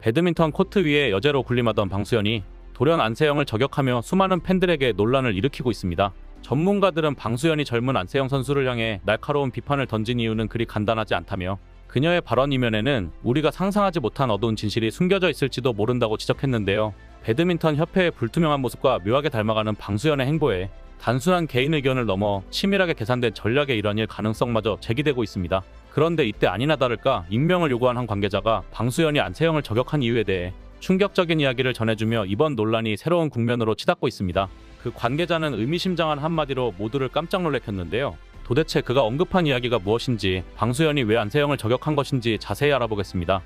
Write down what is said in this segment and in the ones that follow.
배드민턴 코트 위에 여제로 군림하던 방수현이 돌연 안세영을 저격하며 수많은 팬들에게 논란을 일으키고 있습니다. 전문가들은 방수현이 젊은 안세영 선수를 향해 날카로운 비판을 던진 이유는 그리 간단하지 않다며 그녀의 발언 이면에는 우리가 상상하지 못한 어두운 진실이 숨겨져 있을지도 모른다고 지적했는데요. 배드민턴 협회의 불투명한 모습과 묘하게 닮아가는 방수현의 행보에 단순한 개인 의견을 넘어 치밀하게 계산된 전략의 일환일 가능성마저 제기되고 있습니다. 그런데 이때 아니나 다를까 익명을 요구한 한 관계자가 방수현이 안세영을 저격한 이유에 대해 충격적인 이야기를 전해주며 이번 논란이 새로운 국면으로 치닫고 있습니다. 그 관계자는 의미심장한 한마디로 모두를 깜짝 놀래켰는데요. 도대체 그가 언급한 이야기가 무엇인지, 방수현이 왜 안세영을 저격한 것인지 자세히 알아보겠습니다.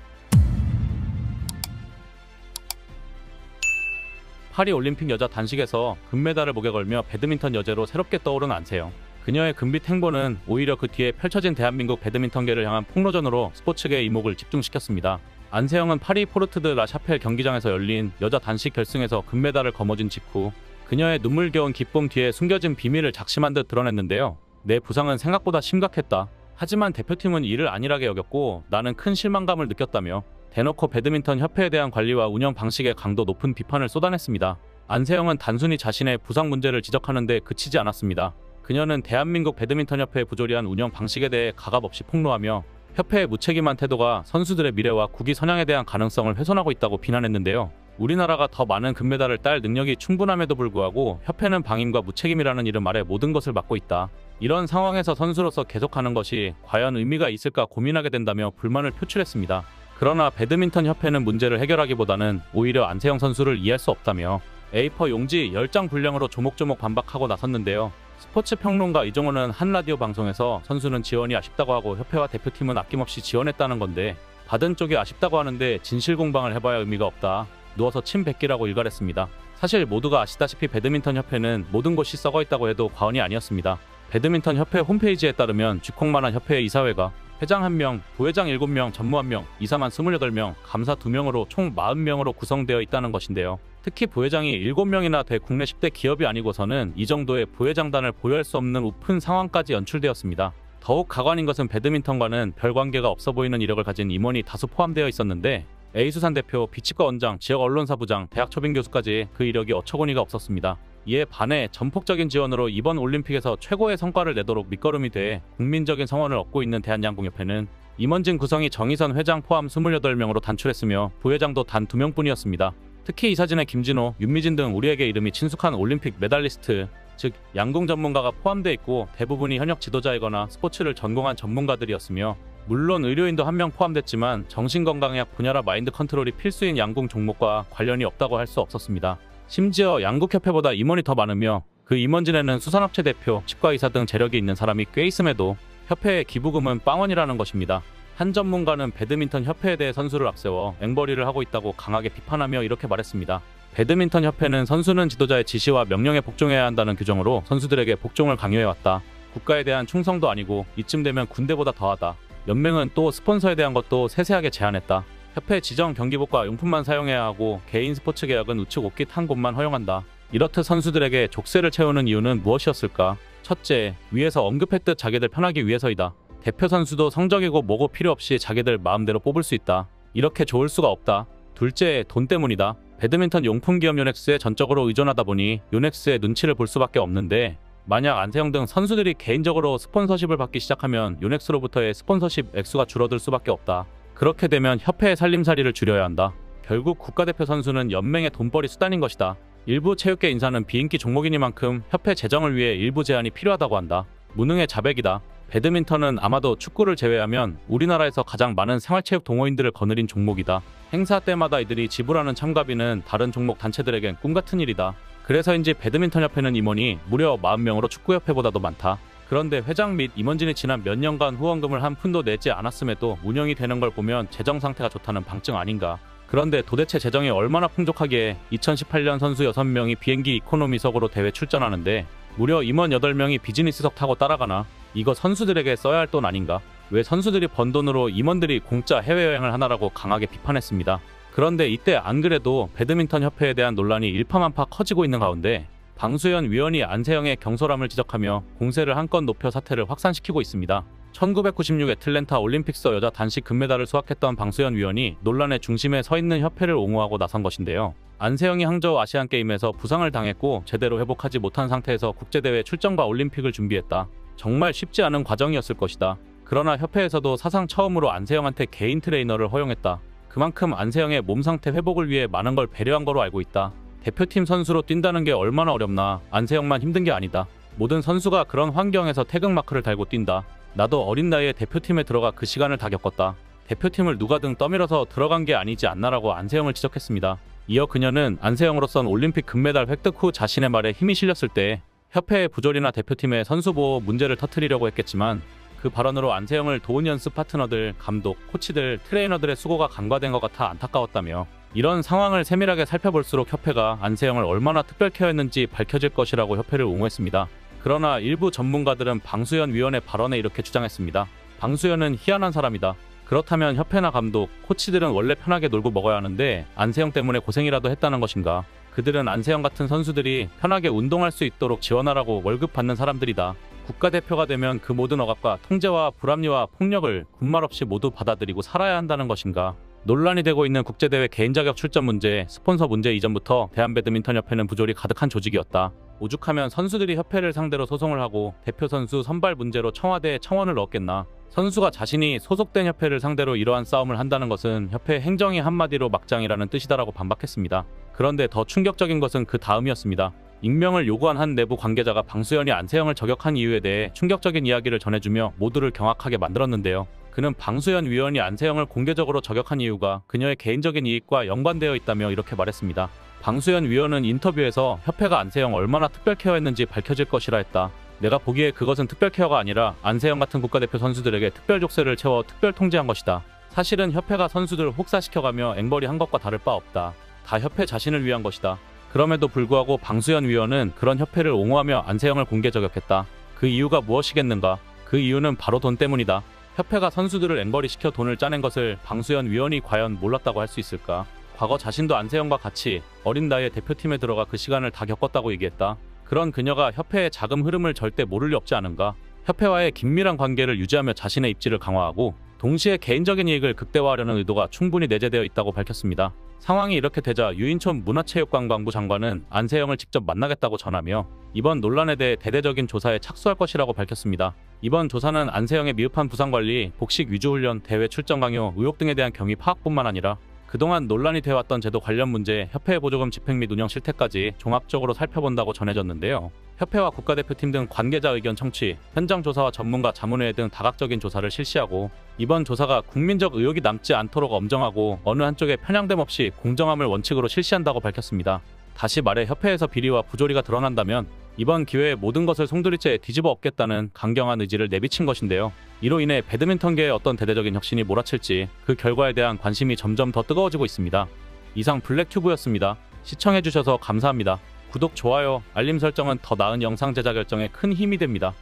파리올림픽 여자 단식에서 금메달을 목에 걸며 배드민턴 여제로 새롭게 떠오른 안세영. 그녀의 금빛 행보는 오히려 그 뒤에 펼쳐진 대한민국 배드민턴계를 향한 폭로전으로 스포츠계의 이목을 집중시켰습니다. 안세영은 파리 포르트 드 라 샤펠 경기장에서 열린 여자 단식 결승에서 금메달을 거머쥔 직후 그녀의 눈물겨운 기쁨 뒤에 숨겨진 비밀을 작심한 듯 드러냈는데요. 내 부상은 생각보다 심각했다. 하지만 대표팀은 이를 안일하게 여겼고 나는 큰 실망감을 느꼈다며 대놓고 배드민턴 협회에 대한 관리와 운영 방식의 강도 높은 비판을 쏟아냈습니다. 안세영은 단순히 자신의 부상 문제를 지적하는 데 그치지 않았습니다. 그녀는 대한민국 배드민턴 협회의 부조리한 운영 방식에 대해 가감없이 폭로하며 협회의 무책임한 태도가 선수들의 미래와 국위 선양에 대한 가능성을 훼손하고 있다고 비난했는데요. 우리나라가 더 많은 금메달을 딸 능력이 충분함에도 불구하고 협회는 방임과 무책임이라는 이름 아래 모든 것을 맡고 있다. 이런 상황에서 선수로서 계속하는 것이 과연 의미가 있을까 고민하게 된다며 불만을 표출했습니다. 그러나 배드민턴 협회는 문제를 해결하기보다는 오히려 안세영 선수를 이해할 수 없다며 A4 용지 10장 분량으로 조목조목 반박하고 나섰는데요. 스포츠 평론가 이종호는 한 라디오 방송에서 선수는 지원이 아쉽다고 하고 협회와 대표팀은 아낌없이 지원했다는 건데 받은 쪽이 아쉽다고 하는데 진실 공방을 해봐야 의미가 없다. 누워서 침 뱉기라고 일갈했습니다. 사실 모두가 아시다시피 배드민턴 협회는 모든 곳이 썩어있다고 해도 과언이 아니었습니다. 배드민턴 협회 홈페이지에 따르면 쥐콩만한 협회의 이사회가 회장 1명, 부회장 7명, 전무 1명, 이사만 28명, 감사 2명으로 총 40명으로 구성되어 있다는 것인데요. 특히 부회장이 7명이나 돼 국내 10대 기업이 아니고서는 이 정도의 부회장단을 보유할 수 없는 우픈 상황까지 연출되었습니다. 더욱 가관인 것은 배드민턴과는 별 관계가 없어 보이는 이력을 가진 임원이 다수 포함되어 있었는데 A수산 대표, 비치과 원장, 지역 언론사 부장, 대학 초빙 교수까지 그 이력이 어처구니가 없었습니다. 이에 반해 전폭적인 지원으로 이번 올림픽에서 최고의 성과를 내도록 밑거름이 돼 국민적인 성원을 얻고 있는 대한양궁협회는 임원진 구성이 정의선 회장 포함 28명으로 단출했으며 부회장도 단 2명뿐이었습니다. 특히 이 사진에 김진호, 윤미진 등 우리에게 이름이 친숙한 올림픽 메달리스트, 즉 양궁 전문가가 포함되어 있고 대부분이 현역 지도자이거나 스포츠를 전공한 전문가들이었으며 물론 의료인도 1명 포함됐지만 정신건강의학 분야라 마인드 컨트롤이 필수인 양궁 종목과 관련이 없다고 할 수 없었습니다. 심지어 양국협회보다 임원이 더 많으며 그 임원진에는 수산업체 대표, 치과의사 등 재력이 있는 사람이 꽤 있음에도 협회의 기부금은 빵원이라는 것입니다. 한 전문가는 배드민턴 협회에 대해 선수를 앞세워 앵벌이를 하고 있다고 강하게 비판하며 이렇게 말했습니다. 배드민턴 협회는 선수는 지도자의 지시와 명령에 복종해야 한다는 규정으로 선수들에게 복종을 강요해왔다. 국가에 대한 충성도 아니고 이쯤 되면 군대보다 더하다. 연맹은 또 스폰서에 대한 것도 세세하게 제한했다. 협회 지정 경기복과 용품만 사용해야 하고 개인 스포츠 계약은 우측 옷깃 한 곳만 허용한다. 이렇듯 선수들에게 족쇄를 채우는 이유는 무엇이었을까? 첫째, 위에서 언급했듯 자기들 편하기 위해서이다. 대표 선수도 성적이고 뭐고 필요 없이 자기들 마음대로 뽑을 수 있다. 이렇게 좋을 수가 없다. 둘째, 돈 때문이다. 배드민턴 용품 기업 요넥스에 전적으로 의존하다 보니 요넥스의 눈치를 볼 수밖에 없는데 만약 안세영 등 선수들이 개인적으로 스폰서십을 받기 시작하면 요넥스로부터의 스폰서십 액수가 줄어들 수밖에 없다. 그렇게 되면 협회의 살림살이를 줄여야 한다. 결국 국가대표 선수는 연맹의 돈벌이 수단인 것이다. 일부 체육계 인사는 비인기 종목이니만큼 협회 재정을 위해 일부 제한이 필요하다고 한다. 무능의 자백이다. 배드민턴은 아마도 축구를 제외하면 우리나라에서 가장 많은 생활체육 동호인들을 거느린 종목이다. 행사 때마다 이들이 지불하는 참가비는 다른 종목 단체들에겐 꿈같은 일이다. 그래서인지 배드민턴 협회는 임원이 무려 40명으로 축구협회보다도 많다. 그런데 회장 및 임원진이 지난 몇 년간 후원금을 한 푼도 내지 않았음에도 운영이 되는 걸 보면 재정 상태가 좋다는 방증 아닌가. 그런데 도대체 재정이 얼마나 풍족하기에 2018년 선수 6명이 비행기 이코노미석으로 대회 출전하는데 무려 임원 8명이 비즈니스석 타고 따라가나? 이거 선수들에게 써야 할 돈 아닌가? 왜 선수들이 번 돈으로 임원들이 공짜 해외여행을 하나라고 강하게 비판했습니다. 그런데 이때 안 그래도 배드민턴 협회에 대한 논란이 일파만파 커지고 있는 가운데 방수현 위원이 안세영의 경솔함을 지적하며 공세를 한껏 높여 사태를 확산시키고 있습니다. 1996 애틀랜타 올림픽서 여자 단식 금메달을 수확했던 방수현 위원이 논란의 중심에 서 있는 협회를 옹호하고 나선 것인데요. 안세영이 항저우 아시안게임에서 부상을 당했고 제대로 회복하지 못한 상태에서 국제대회 출전과 올림픽을 준비했다. 정말 쉽지 않은 과정이었을 것이다. 그러나 협회에서도 사상 처음으로 안세영한테 개인 트레이너를 허용했다. 그만큼 안세영의 몸 상태 회복을 위해 많은 걸 배려한 거로 알고 있다. 대표팀 선수로 뛴다는 게 얼마나 어렵나. 안세영만 힘든 게 아니다. 모든 선수가 그런 환경에서 태극마크를 달고 뛴다. 나도 어린 나이에 대표팀에 들어가 그 시간을 다 겪었다. 대표팀을 누가든 떠밀어서 들어간 게 아니지 않나라고 안세영을 지적했습니다. 이어 그녀는 안세영으로선 올림픽 금메달 획득 후 자신의 말에 힘이 실렸을 때 협회의 부조리나 대표팀의 선수 보호 문제를 터뜨리려고 했겠지만 그 발언으로 안세영을 도운 연습 파트너들, 감독, 코치들, 트레이너들의 수고가 간과된 것 같아 안타까웠다며 이런 상황을 세밀하게 살펴볼수록 협회가 안세영을 얼마나 특별 케어했는지 밝혀질 것이라고 협회를 옹호했습니다. 그러나 일부 전문가들은 방수현 위원의 발언에 이렇게 주장했습니다. 방수현은 희한한 사람이다. 그렇다면 협회나 감독, 코치들은 원래 편하게 놀고 먹어야 하는데 안세영 때문에 고생이라도 했다는 것인가? 그들은 안세영 같은 선수들이 편하게 운동할 수 있도록 지원하라고 월급 받는 사람들이다. 국가대표가 되면 그 모든 억압과 통제와 불합리와 폭력을 군말 없이 모두 받아들이고 살아야 한다는 것인가? 논란이 되고 있는 국제대회 개인 자격 출전 문제, 스폰서 문제 이전부터 대한배드민턴협회는 부조리 가득한 조직이었다. 오죽하면 선수들이 협회를 상대로 소송을 하고 대표 선수 선발 문제로 청와대에 청원을 넣었겠나. 선수가 자신이 소속된 협회를 상대로 이러한 싸움을 한다는 것은 협회 행정이 한마디로 막장이라는 뜻이다라고 반박했습니다. 그런데 더 충격적인 것은 그 다음이었습니다. 익명을 요구한 한 내부 관계자가 방수현이 안세영을 저격한 이유에 대해 충격적인 이야기를 전해주며 모두를 경악하게 만들었는데요. 그는 방수현 위원이 안세영을 공개적으로 저격한 이유가 그녀의 개인적인 이익과 연관되어 있다며 이렇게 말했습니다. 방수현 위원은 인터뷰에서 협회가 안세영 얼마나 특별 케어했는지 밝혀질 것이라 했다. 내가 보기에 그것은 특별 케어가 아니라 안세영 같은 국가대표 선수들에게 특별 족쇄를 채워 특별 통제한 것이다. 사실은 협회가 선수들을 혹사시켜가며 앵벌이 한 것과 다를 바 없다. 다 협회 자신을 위한 것이다. 그럼에도 불구하고 방수현 위원은 그런 협회를 옹호하며 안세영을 공개 저격했다. 그 이유가 무엇이겠는가? 그 이유는 바로 돈 때문이다. 협회가 선수들을 앵벌이 시켜 돈을 짜낸 것을 방수현 위원이 과연 몰랐다고 할 수 있을까? 과거 자신도 안세영과 같이 어린 나이에 대표팀에 들어가 그 시간을 다 겪었다고 얘기했다. 그런 그녀가 협회의 자금 흐름을 절대 모를 리 없지 않은가? 협회와의 긴밀한 관계를 유지하며 자신의 입지를 강화하고 동시에 개인적인 이익을 극대화하려는 의도가 충분히 내재되어 있다고 밝혔습니다. 상황이 이렇게 되자 유인촌 문화체육관광부 장관은 안세영을 직접 만나겠다고 전하며 이번 논란에 대해 대대적인 조사에 착수할 것이라고 밝혔습니다. 이번 조사는 안세영의 미흡한 부상관리, 복식 위주훈련, 대회 출전 강요, 의혹 등에 대한 경위 파악뿐만 아니라 그동안 논란이 되어왔던 제도 관련 문제, 협회의 보조금 집행 및 운영 실태까지 종합적으로 살펴본다고 전해졌는데요. 협회와 국가대표팀 등 관계자 의견 청취, 현장 조사와 전문가 자문회의 등 다각적인 조사를 실시하고 이번 조사가 국민적 의혹이 남지 않도록 엄정하고 어느 한쪽에 편향됨 없이 공정함을 원칙으로 실시한다고 밝혔습니다. 다시 말해 협회에서 비리와 부조리가 드러난다면 이번 기회에 모든 것을 송두리째 뒤집어 엎겠다는 강경한 의지를 내비친 것인데요. 이로 인해 배드민턴계에 어떤 대대적인 혁신이 몰아칠지 그 결과에 대한 관심이 점점 더 뜨거워지고 있습니다. 이상 블랙튜브였습니다. 시청해주셔서 감사합니다. 구독, 좋아요, 알림 설정은 더 나은 영상 제작 결정에 큰 힘이 됩니다.